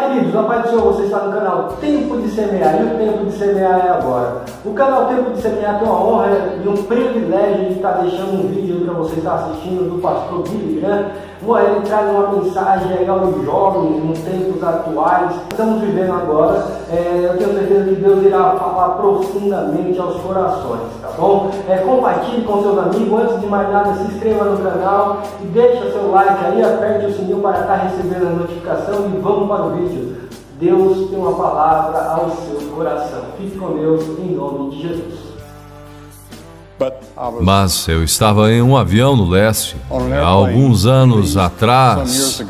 queridos, a paz do Senhor, você está no canal Tempo de Semear, e o Tempo de Semear é agora. O canal Tempo de Semear tem uma honra e um privilégio de estar deixando um vídeo para você estar assistindo do pastor Billy Graham. Ele traz uma mensagem aí aos jovens nos tempos atuais que estamos vivendo agora. Eu tenho certeza que Deus irá falar profundamente aos corações, tá bom? Compartilhe com seus amigos. Antes de mais nada, se inscreva no canal e deixa seu like aí, aperte o sininho para estar recebendo a notificação e vamos para o vídeo. Deus tem uma palavra ao seu coração. Fique com Deus em nome de Jesus. Mas eu estava em um avião no leste, há alguns anos atrás,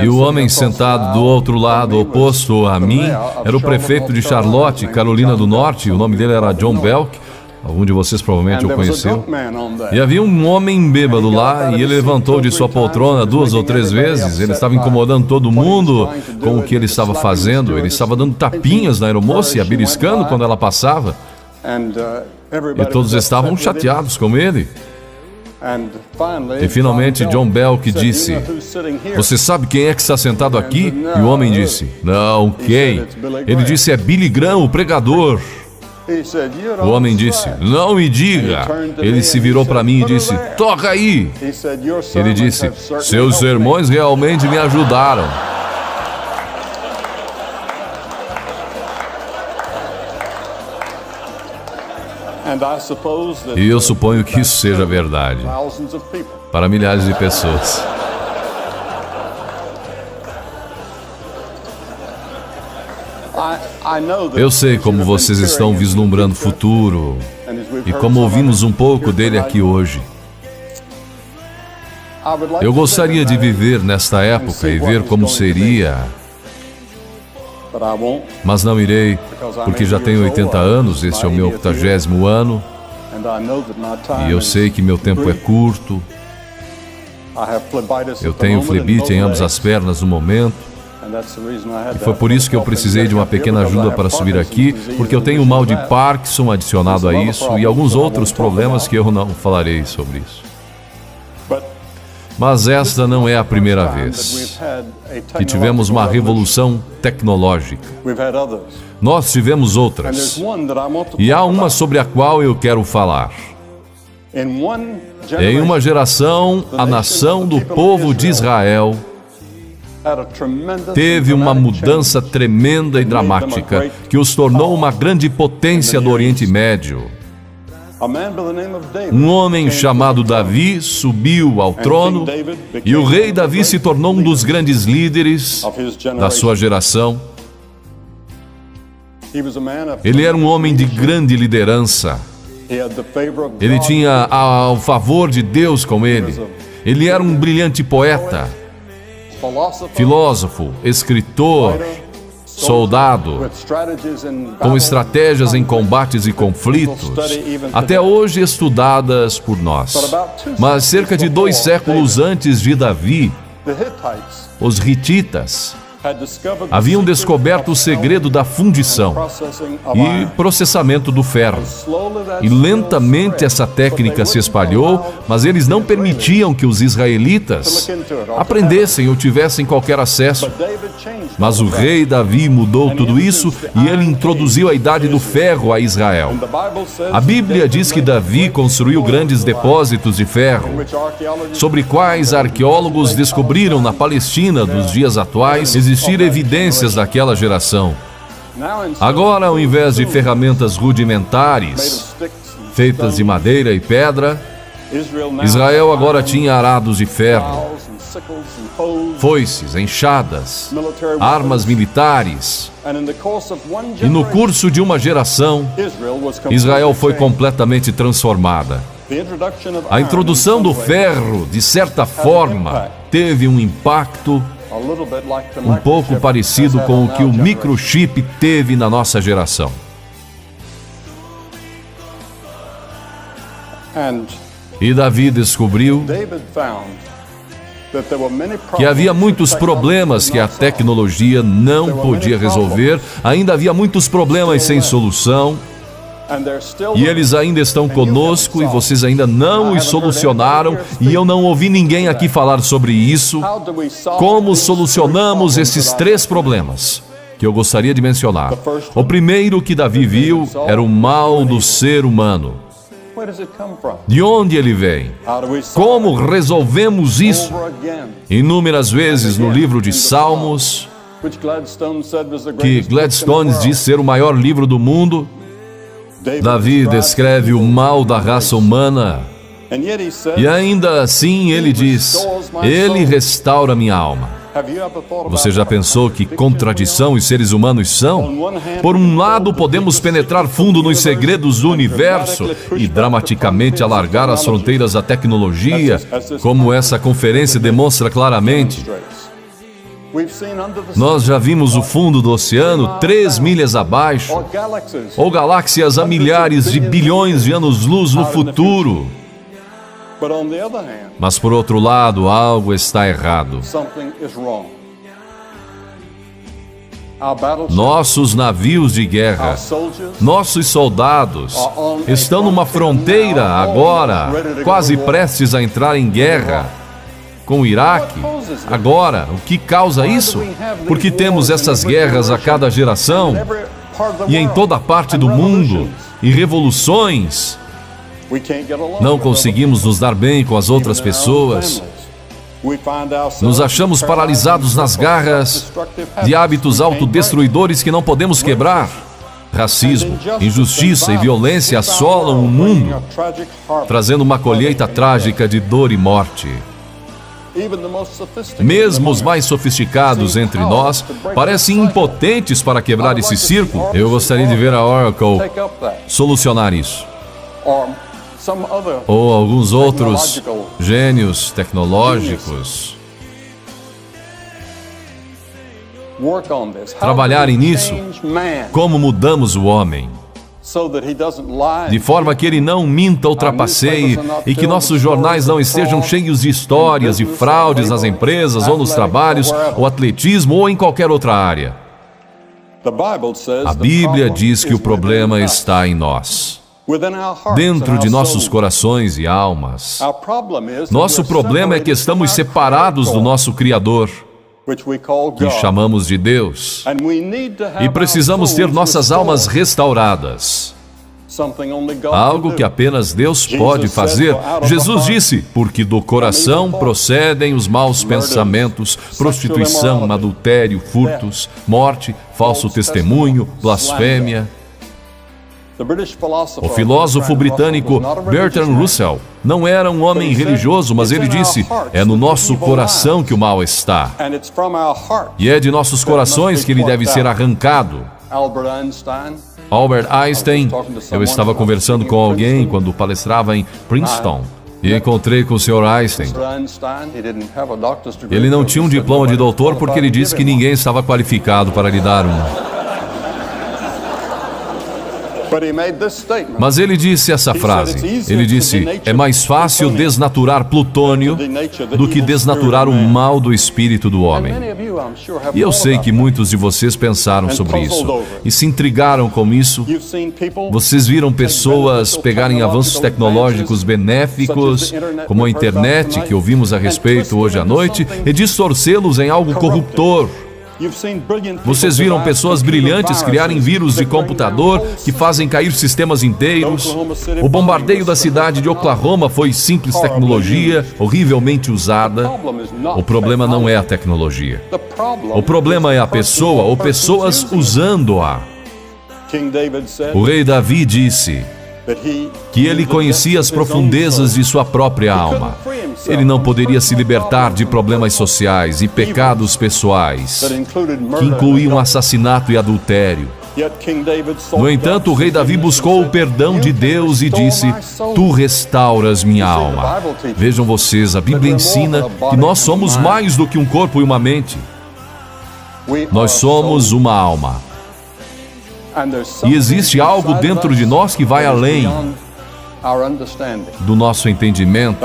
e o homem sentado do outro lado, oposto a mim, era o prefeito de Charlotte, Carolina do Norte. O nome dele era John Belk. Algum de vocês provavelmente o conheceu. E havia um homem bêbado lá, e ele levantou de sua poltrona 2 ou 3 vezes. Ele estava incomodando todo mundo com o que ele estava fazendo. Ele estava dando tapinhas na aeromoça e a beliscando quando ela passava. E todos estavam chateados com ele. E finalmente John Belk disse: "Você sabe quem é que está sentado aqui?" E o homem disse: "Não, quem?" Ele disse: "É Billy Graham, o pregador." O homem disse: "Não me diga." Ele se virou para mim e disse: "Toca aí." Ele disse: "Seus sermões realmente me ajudaram." E eu suponho que isso seja verdade para milhares de pessoas. Eu sei como vocês estão vislumbrando o futuro e como ouvimos um pouco dele aqui hoje. Eu gostaria de viver nesta época e ver como seria, mas não irei, porque já tenho 80 anos, este é o meu 80º ano, e eu sei que meu tempo é curto. Eu tenho flebite em ambas as pernas no momento, e foi por isso que eu precisei de uma pequena ajuda para subir aqui, porque eu tenho o mal de Parkinson adicionado a isso, e alguns outros problemas que eu não falarei sobre isso. Mas esta não é a primeira vez que tivemos uma revolução tecnológica. Nós tivemos outras, e há uma sobre a qual eu quero falar. Em uma geração, a nação do povo de Israel teve uma mudança tremenda e dramática que os tornou uma grande potência do Oriente Médio. Um homem chamado Davi subiu ao trono, e o rei Davi se tornou um dos grandes líderes da sua geração. Ele era um homem de grande liderança. Ele tinha o favor de Deus com ele. Ele era um brilhante poeta, filósofo, escritor, soldado, com estratégias em combates e conflitos, até hoje estudadas por nós. Mas cerca de 2 séculos antes de Davi, os hititas haviam descoberto o segredo da fundição e processamento do ferro. E lentamente essa técnica se espalhou, mas eles não permitiam que os israelitas aprendessem ou tivessem qualquer acesso. Mas o rei Davi mudou tudo isso e ele introduziu a idade do ferro a Israel. A Bíblia diz que Davi construiu grandes depósitos de ferro, sobre quais arqueólogos descobriram na Palestina dos dias atuais existir evidências daquela geração. Agora, ao invés de ferramentas rudimentares, feitas de madeira e pedra, Israel agora tinha arados de ferro, foices, enxadas, armas militares. E no curso de uma geração, Israel foi completamente transformada. A introdução do ferro, de certa forma, teve um impacto um pouco parecido com o que o microchip teve na nossa geração. E Davi descobriu que havia muitos problemas que a tecnologia não podia resolver, ainda havia muitos problemas sem solução, E eles ainda estão conosco e vocês ainda não os solucionaram, e eu não ouvi ninguém aqui falar sobre isso. Como solucionamos esses 3 problemas que eu gostaria de mencionar? O primeiro que Davi viu era o mal do ser humano. De onde ele vem? Como resolvemos isso? Inúmeras vezes no livro de Salmos, que Gladstone diz ser o maior livro do mundo, Davi descreve o mal da raça humana, e ainda assim ele diz: Ele restaura minha alma. Você já pensou que contradição os seres humanos são? Por um lado, podemos penetrar fundo nos segredos do universo e dramaticamente alargar as fronteiras da tecnologia, como essa conferência demonstra claramente. Nós já vimos o fundo do oceano 3 milhas abaixo, ou galáxias a milhares de bilhões de anos-luz no futuro. Mas, por outro lado, algo está errado. Nossos navios de guerra, nossos soldados, estão numa fronteira agora, quase prestes a entrar em guerra com o Iraque. Agora, o que causa isso? Porque temos essas guerras a cada geração, e em toda parte do mundo, e revoluções. Não conseguimos nos dar bem com as outras pessoas. Nos achamos paralisados nas garras de hábitos autodestruidores que não podemos quebrar. Racismo, injustiça e violência assolam o mundo, trazendo uma colheita trágica de dor e morte. Mesmo os mais sofisticados entre nós parecem impotentes para quebrar esse círculo. Eu gostaria de ver a Oracle solucionar isso. Ou alguns outros gênios tecnológicos trabalharem nisso. Como mudamos o homem, de forma que ele não minta ou trapaceie, e que nossos jornais não estejam cheios de histórias de fraudes nas empresas ou nos trabalhos, ou atletismo ou em qualquer outra área. A Bíblia diz que o problema está em nós, dentro de nossos corações e almas. Nosso problema é que estamos separados do nosso Criador, que chamamos de Deus, e precisamos ter nossas almas restauradas. Algo que apenas Deus pode fazer. Jesus disse: porque do coração procedem os maus pensamentos, prostituição, adultério, furtos, morte, falso testemunho, blasfêmia. O filósofo britânico Bertrand Russell não era um homem religioso, mas ele disse: é no nosso coração que o mal está, e é de nossos corações que ele deve ser arrancado. Albert Einstein, eu estava conversando com alguém quando palestrava em Princeton, e encontrei com o Sr. Einstein. Ele não tinha um diploma de doutor porque ele disse que ninguém estava qualificado para lhe dar um. Mas ele disse essa frase. Ele disse: é mais fácil desnaturar plutônio do que desnaturar o mal do espírito do homem. E eu sei que muitos de vocês pensaram sobre isso e se intrigaram com isso. Vocês viram pessoas pegarem avanços tecnológicos benéficos, como a internet, que ouvimos a respeito hoje à noite, e distorcê-los em algo corruptor. Vocês viram pessoas brilhantes criarem vírus de computador que fazem cair sistemas inteiros. O bombardeio da cidade de Oklahoma foi simples tecnologia, horrivelmente usada. O problema não é a tecnologia. O problema é a pessoa ou pessoas usando-a. O rei Davi disse que ele conhecia as profundezas de sua própria alma. Ele não poderia se libertar de problemas sociais e pecados pessoais, que incluíam assassinato e adultério. No entanto, o rei Davi buscou o perdão de Deus e disse: tu restauras minha alma. Vejam vocês, a Bíblia ensina que nós somos mais do que um corpo e uma mente. Nós somos uma alma. E existe algo dentro de nós que vai além do nosso entendimento.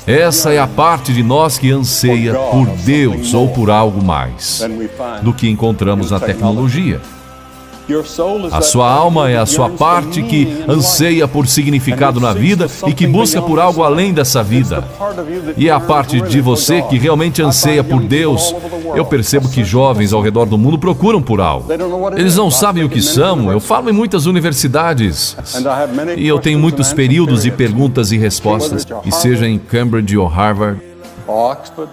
Essa é a parte de nós que anseia por Deus ou por algo mais do que encontramos na tecnologia. A sua alma é a sua parte que anseia por significado na vida e que busca por algo além dessa vida. E é a parte de você que realmente anseia por Deus. Eu percebo que jovens ao redor do mundo procuram por algo. Eles não sabem o que são. Eu falo em muitas universidades. E eu tenho muitos períodos de perguntas e respostas. E seja em Cambridge ou Harvard,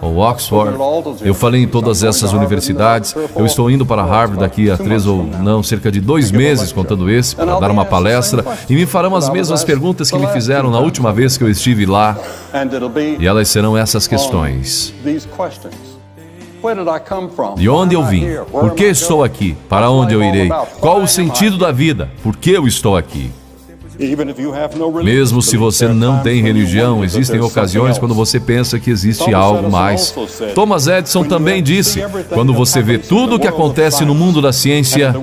ou Oxford, eu falei em todas essas universidades. Eu estou indo para Harvard daqui a cerca de 2 meses, contando esse, para dar uma palestra, e me farão as mesmas perguntas que me fizeram na última vez que eu estive lá, e elas serão essas questões. De onde eu vim? Por que estou aqui? Para onde eu irei? Qual o sentido da vida? Por que eu estou aqui? Mesmo se você não tem religião, existem ocasiões quando você pensa que existe algo mais. Thomas Edison também disse: quando você vê tudo o que acontece no mundo da ciência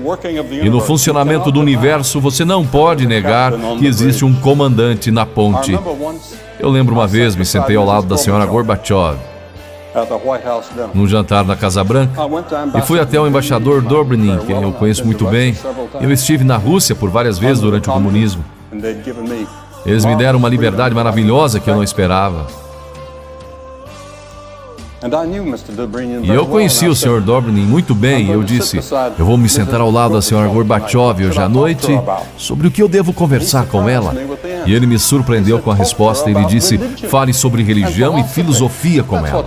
e no funcionamento do universo, você não pode negar que existe um comandante na ponte. Eu lembro uma vez, me sentei ao lado da senhora Gorbachev num jantar na Casa Branca, e fui até o embaixador Dobrynin, que eu conheço muito bem. Eu estive na Rússia por várias vezes durante o comunismo. Eles me deram uma liberdade maravilhosa que eu não esperava. E eu conheci o Sr. Dobrynin muito bem, e eu disse: eu vou me sentar ao lado da Sra. Gorbachev hoje à noite, sobre o que eu devo conversar com ela. E ele me surpreendeu com a resposta. Ele disse: fale sobre religião e filosofia com ela.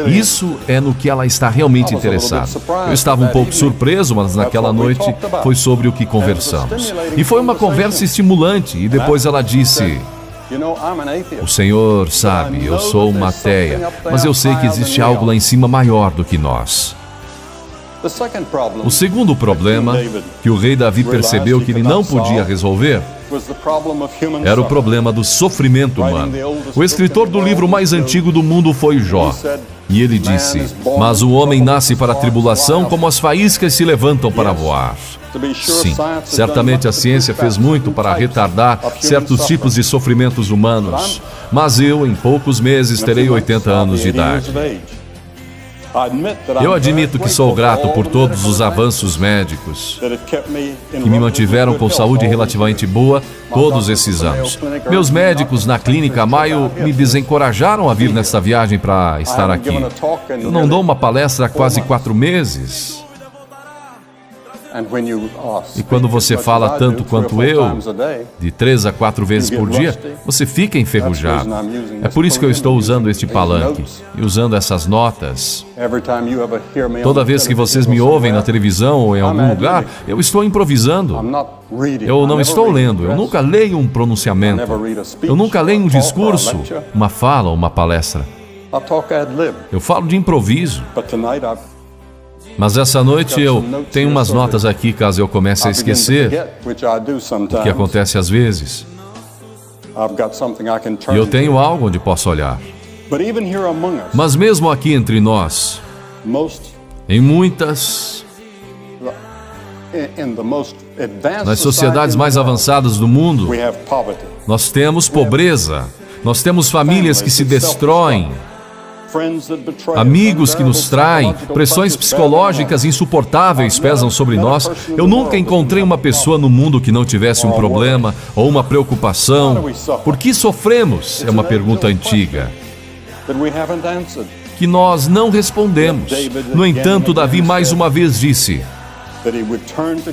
Isso é no que ela está realmente interessada. Eu estava um pouco surpreso, mas naquela noite foi sobre o que conversamos. E foi uma conversa estimulante, e depois ela disse: o Senhor sabe, eu sou uma ateia, mas eu sei que existe algo lá em cima maior do que nós. O segundo problema que o rei Davi percebeu que ele não podia resolver era o problema do sofrimento humano. O escritor do livro mais antigo do mundo foi Jó. E ele disse: mas o homem nasce para a tribulação como as faíscas se levantam para voar. Sim, certamente a ciência fez muito para retardar certos tipos de sofrimentos humanos, mas eu, em poucos meses, terei 80 anos de idade. Eu admito que sou grato por todos os avanços médicos que me mantiveram com saúde relativamente boa todos esses anos. Meus médicos na clínica Mayo me desencorajaram a vir nesta viagem para estar aqui. Eu não dou uma palestra há quase 4 meses. E quando você fala tanto quanto eu, de 3 a 4 vezes por dia, você fica enferrujado. É por isso que eu estou usando este palanque e usando essas notas. Toda vez que vocês me ouvem na televisão ou em algum lugar, eu estou improvisando. Eu não estou lendo, eu nunca leio um pronunciamento. Eu nunca leio um discurso, uma fala ou uma palestra. Eu falo de improviso. Mas essa noite eu tenho umas notas aqui, caso eu comece a esquecer, o que acontece às vezes. E eu tenho algo onde posso olhar. Mas mesmo aqui entre nós, em muitas, nas sociedades mais avançadas do mundo, nós temos pobreza, nós temos famílias que se destroem, amigos que nos traem, pressões psicológicas insuportáveis pesam sobre nós. Eu nunca encontrei uma pessoa no mundo que não tivesse um problema ou uma preocupação. Por que sofremos? É uma pergunta antiga que nós não respondemos. No entanto, Davi mais uma vez disse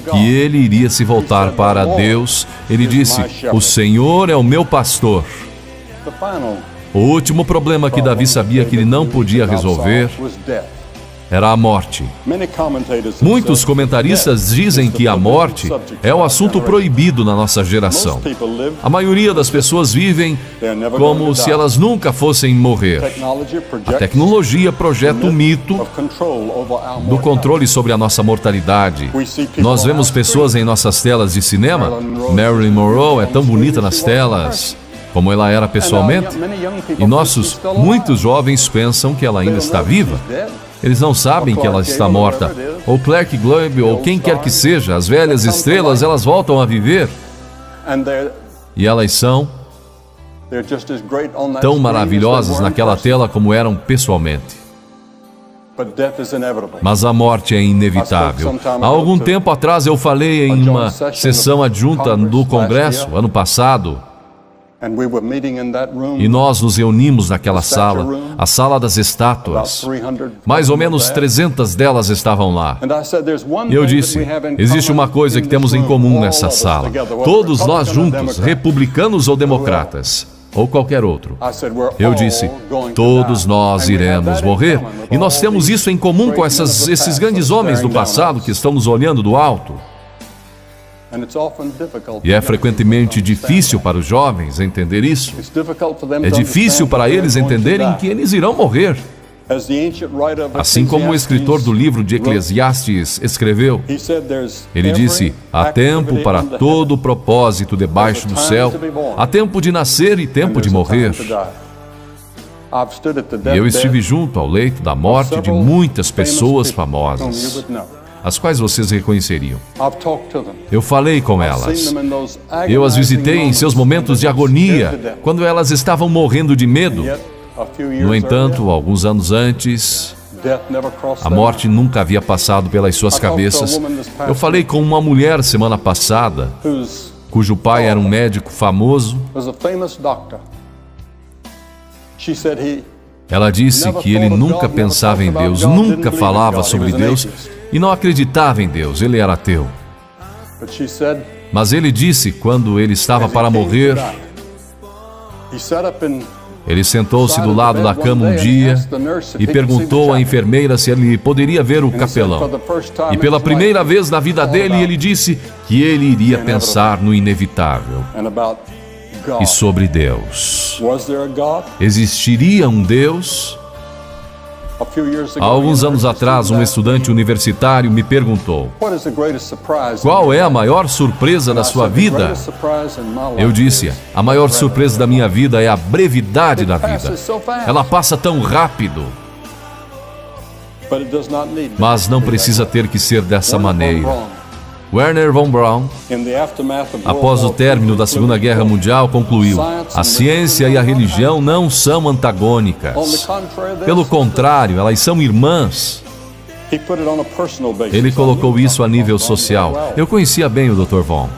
que ele iria se voltar para Deus. Ele disse: o Senhor é o meu pastor. O último problema que Davi sabia que ele não podia resolver era a morte. Muitos comentaristas dizem que a morte é o assunto proibido na nossa geração. A maioria das pessoas vivem como se elas nunca fossem morrer. A tecnologia projeta o mito do controle sobre a nossa mortalidade. Nós vemos pessoas em nossas telas de cinema. Marilyn Monroe é tão bonita nas telas como ela era pessoalmente, e muitos jovens pensam que ela ainda está viva. Eles não sabem que ela está morta. Ou Clark Gable, ou quem quer que seja, as velhas estrelas, elas voltam a viver. E elas são tão maravilhosas naquela tela como eram pessoalmente. Mas a morte é inevitável. Há algum tempo atrás eu falei em uma sessão adjunta do Congresso, ano passado, e nós nos reunimos naquela sala, a Sala das Estátuas. Mais ou menos 300 delas estavam lá. E eu disse, existe uma coisa que temos em comum nessa sala. Todos nós juntos, republicanos ou democratas, ou qualquer outro. Eu disse, todos nós iremos morrer. E nós temos isso em comum com esses grandes homens do passado que estão nos olhando do alto. E é frequentemente difícil para os jovens entender isso. É difícil para eles entenderem que eles irão morrer. Assim como o escritor do livro de Eclesiastes escreveu, ele disse, há tempo para todo propósito debaixo do céu, há tempo de nascer e tempo de morrer. E eu estive junto ao leito da morte de muitas pessoas famosas, as quais vocês reconheceriam. Eu falei com elas. Eu as visitei em seus momentos de agonia, quando elas estavam morrendo de medo. No entanto, alguns anos antes, a morte nunca havia passado pelas suas cabeças. Eu falei com uma mulher semana passada, cujo pai era um médico famoso. Ela disse que ele nunca pensava em Deus, nunca falava sobre Deus e não acreditava em Deus, ele era ateu. Mas ele disse, quando ele estava para morrer, ele sentou-se do lado da cama um dia e perguntou à enfermeira se ele poderia ver o capelão. E pela primeira vez na vida dele, ele disse que ele iria pensar no inevitável e sobre Deus. Existiria um Deus? Há alguns anos atrás, um estudante universitário me perguntou, qual é a maior surpresa da sua vida? Eu disse, a maior surpresa da minha vida é a brevidade da vida. Ela passa tão rápido. Mas não precisa ter que ser dessa maneira. Wernher von Braun, após o término da Segunda Guerra Mundial, concluiu: a ciência e a religião não são antagônicas. Pelo contrário, elas são irmãs. Ele colocou isso a nível social. Eu conhecia bem o Dr. Von.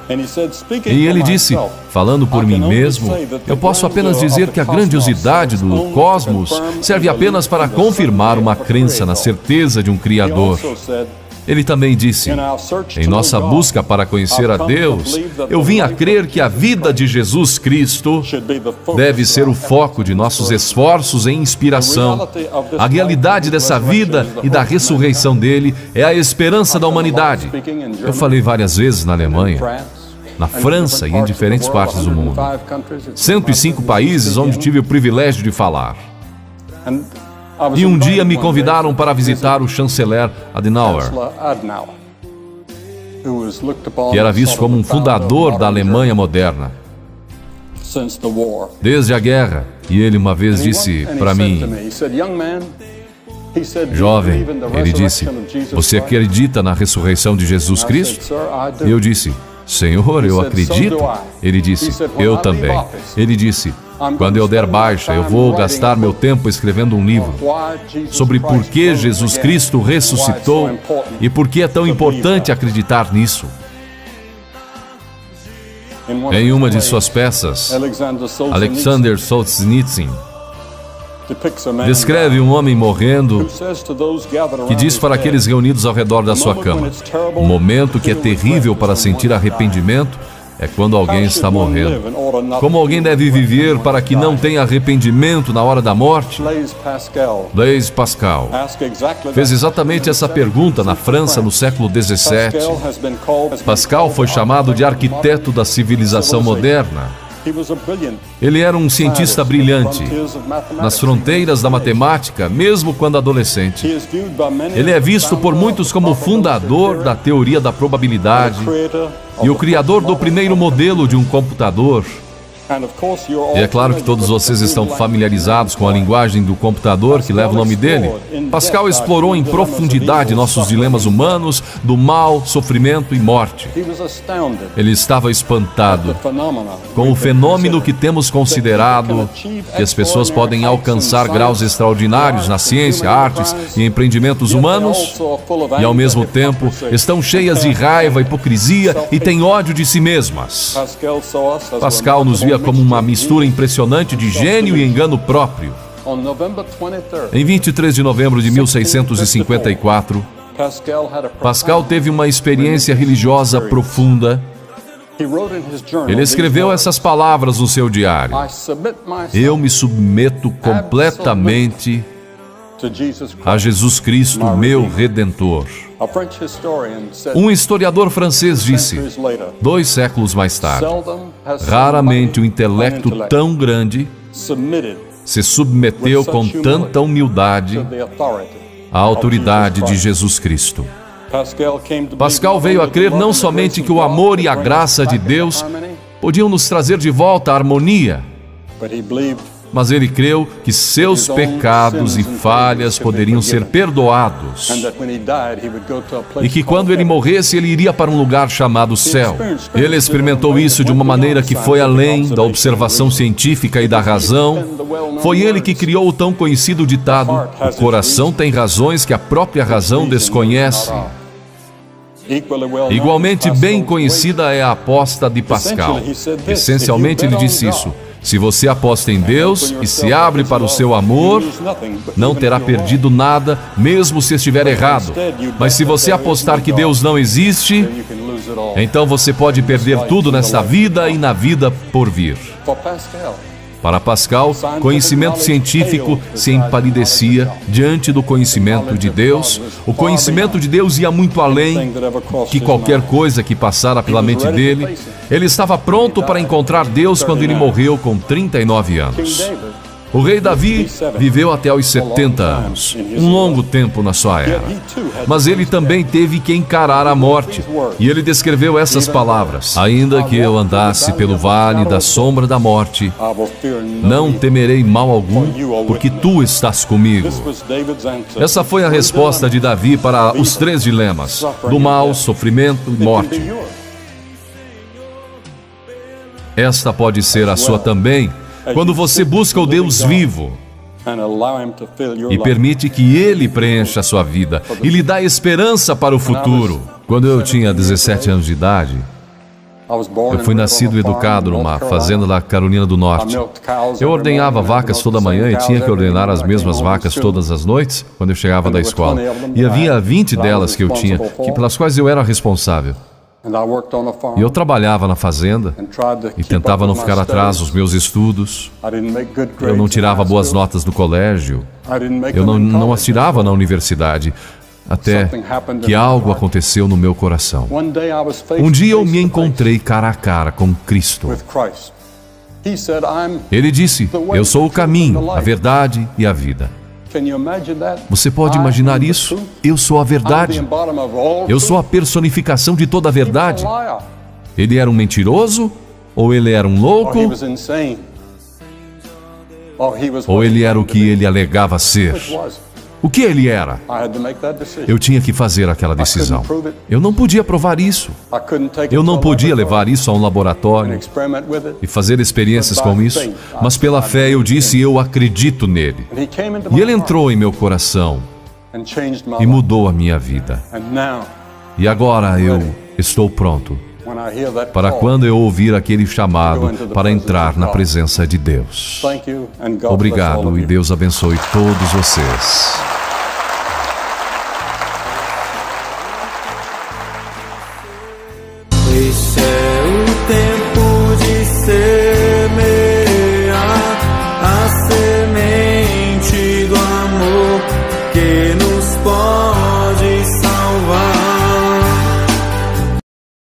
E ele disse, falando por mim mesmo, eu posso apenas dizer que a grandiosidade do cosmos serve apenas para confirmar uma crença na certeza de um Criador. Ele também disse, em nossa busca para conhecer a Deus, eu vim a crer que a vida de Jesus Cristo deve ser o foco de nossos esforços e inspiração. A realidade dessa vida e da ressurreição dele é a esperança da humanidade. Eu falei várias vezes na Alemanha, na França e em diferentes partes do mundo. 105 países onde tive o privilégio de falar. E um dia me convidaram para visitar o chanceler Adenauer, que era visto como um fundador da Alemanha moderna desde a guerra. E ele uma vez disse para mim, jovem, ele disse, você acredita na ressurreição de Jesus Cristo? E eu disse, Senhor, eu acredito. Ele disse, eu também. Ele disse, quando eu der baixa, eu vou gastar meu tempo escrevendo um livro sobre por que Jesus Cristo ressuscitou e por que é tão importante acreditar nisso. Em uma de suas peças, Alexander Solzhenitsyn descreve um homem morrendo que diz para aqueles reunidos ao redor da sua cama, o momento que é terrível para sentir arrependimento é quando alguém está morrendo. Como alguém deve viver para que não tenha arrependimento na hora da morte? Blaise Pascal fez exatamente essa pergunta na França no século XVII. Pascal foi chamado de arquiteto da civilização moderna. Ele era um cientista brilhante, nas fronteiras da matemática, mesmo quando adolescente. Ele é visto por muitos como o fundador da teoria da probabilidade e o criador do primeiro modelo de um computador. E é claro que todos vocês estão familiarizados com a linguagem do computador que leva o nome dele. Pascal explorou em profundidade nossos dilemas humanos, do mal, sofrimento e morte. Ele estava espantado com o fenômeno que temos considerado que as pessoas podem alcançar graus extraordinários na ciência, artes e empreendimentos humanos e, ao mesmo tempo, estão cheias de raiva, hipocrisia e têm ódio de si mesmas. Pascal nos via como uma mistura impressionante de gênio e engano próprio. Em 23 de novembro de 1654, Pascal teve uma experiência religiosa profunda. Ele escreveu essas palavras no seu diário: eu me submeto completamente a Jesus Cristo, meu Redentor. Um historiador francês disse, 2 séculos mais tarde, raramente um intelecto tão grande se submeteu com tanta humildade à autoridade de Jesus Cristo. Pascal veio a crer não somente que o amor e a graça de Deus podiam nos trazer de volta a harmonia, mas ele creu que seus pecados e falhas poderiam ser perdoados e que quando ele morresse, ele iria para um lugar chamado céu. Ele experimentou isso de uma maneira que foi além da observação científica e da razão. Foi ele que criou o tão conhecido ditado: o coração tem razões que a própria razão desconhece. Igualmente bem conhecida é a aposta de Pascal. Essencialmente ele disse isso: se você aposta em Deus e se abre para o seu amor, não terá perdido nada, mesmo se estiver errado. Mas se você apostar que Deus não existe, então você pode perder tudo nesta vida e na vida por vir. Para Pascal, conhecimento científico se empalidecia diante do conhecimento de Deus. O conhecimento de Deus ia muito além que qualquer coisa que passara pela mente dele. Ele estava pronto para encontrar Deus quando ele morreu com 39 anos. O rei Davi viveu até os 70 anos, um longo tempo na sua era. Mas ele também teve que encarar a morte. E ele descreveu essas palavras: ainda que eu andasse pelo vale da sombra da morte, não temerei mal algum, porque tu estás comigo. Essa foi a resposta de Davi para os 3 dilemas: do mal, sofrimento e morte. Esta pode ser a sua também, quando você busca o Deus vivo e permite que Ele preencha a sua vida e lhe dá esperança para o futuro. Quando eu tinha 17 anos de idade, eu fui nascido e educado numa fazenda da Carolina do Norte. Eu ordenhava vacas toda manhã e tinha que ordenar as mesmas vacas todas as noites quando eu chegava da escola. E havia 20 delas que eu tinha, pelas quais eu era responsável. E eu trabalhava na fazenda e tentava não ficar atrás dos meus estudos. Eu não tirava boas notas do colégio. Eu não as tirava na universidade. Até que algo aconteceu no meu coração. Um dia eu me encontrei cara a cara com Cristo. Ele disse: eu sou o caminho, a verdade e a vida. Você pode imaginar isso? Eu sou a verdade. Eu sou a personificação de toda a verdade. Ele era um mentiroso? Ou ele era um louco? Ou ele era o que ele alegava ser? O que ele era? Eu tinha que fazer aquela decisão. Eu não podia provar isso. Eu não podia levar isso a um laboratório e fazer experiências com isso. Mas pela fé eu disse: eu acredito nele. E ele entrou em meu coração e mudou a minha vida. E agora eu estou pronto para quando eu ouvir aquele chamado para entrar na presença de Deus. Obrigado e Deus abençoe todos vocês.